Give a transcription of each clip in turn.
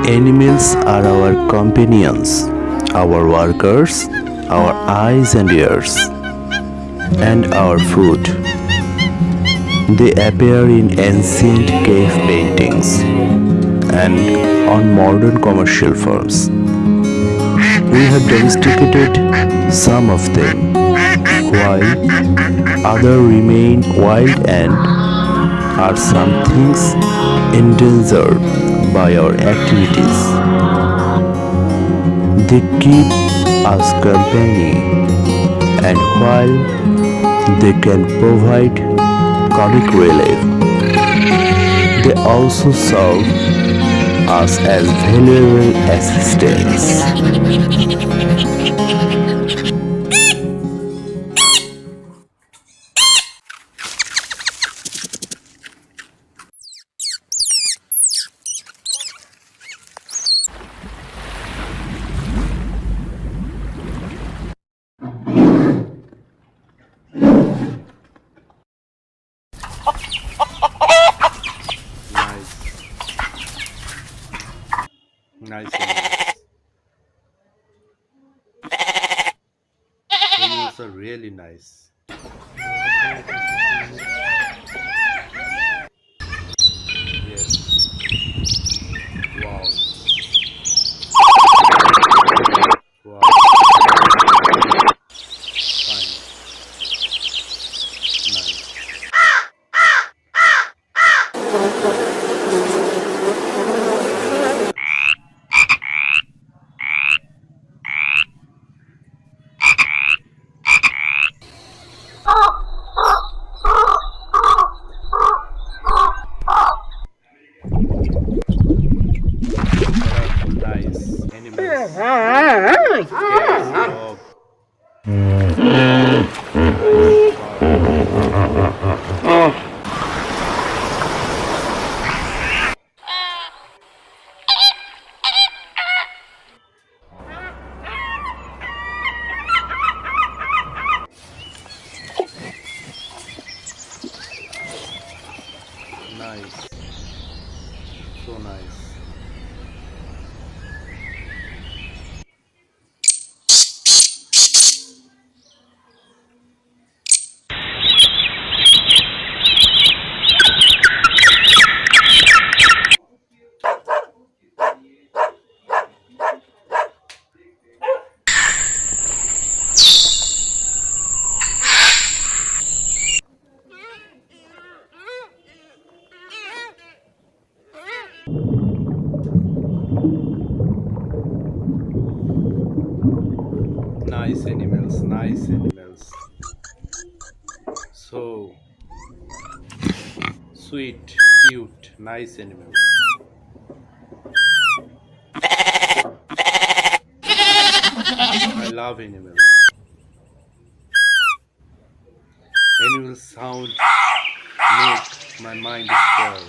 Animals are our companions, our workers, our eyes and ears, and our food. They appear in ancient cave paintings and on modern commercial films. We have domesticated some of them, while others remain wild and are some things endangered by our activities. They keep us company, and while they can provide comic relief, they also serve us as valuable assistants. Nice. Animals are really nice. Yes. Wow. Wow. Fine. Nice. Nice animals. Cats, dog. Nice. So nice. Nice animals, nice animals. So sweet, cute, nice animals. I love animals. Animal sound make my mind stir.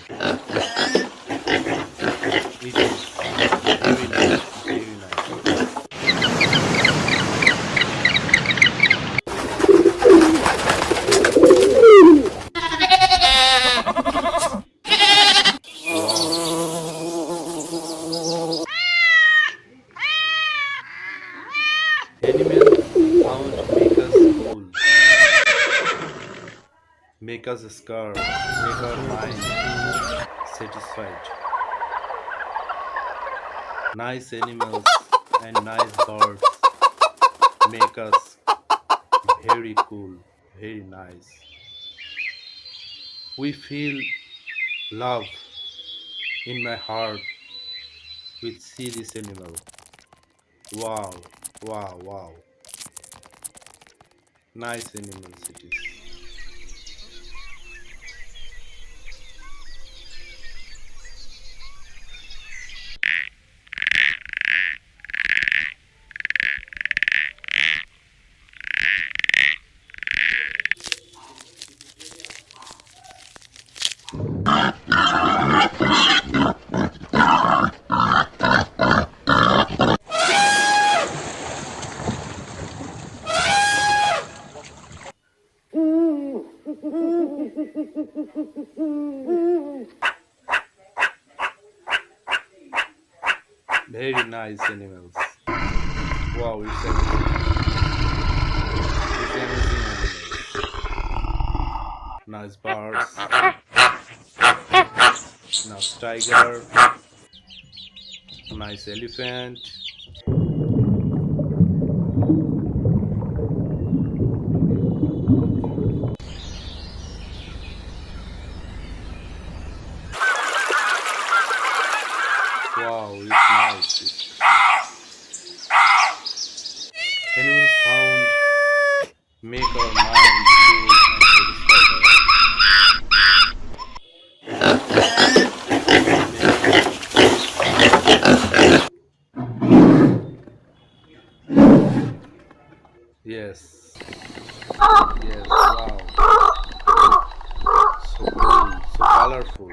It is very nice, very nice. Animal sound make us cool, make us scared, make our mind satisfied. Nice animals and nice birds make us very cool, very nice. We feel love in my heart with see this animal. Wow, wow, wow. Nice animals it is. Very nice animals. Wow, it's amazing. It's amazing animals. Nice birds. Nice tiger. Nice elephant. Wow, it's nice. Animal sound make our mind cool and satisfied. Yes. Yes. Wow. So cool. So colorful.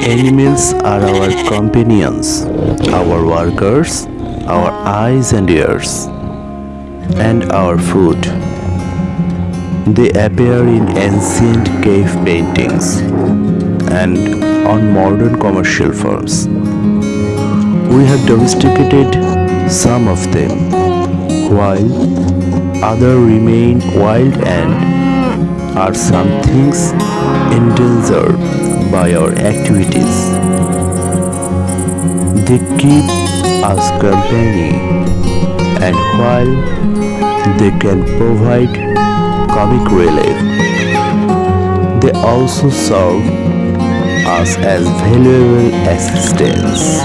Animals are our companions, our workers, our eyes and ears, and our food. They appear in ancient cave paintings and on modern commercial films. We have domesticated some of them, while others remain wild and are some things endangered by our activities. They keep us company, and while they can provide comic relief, they also serve us as valuable assistants.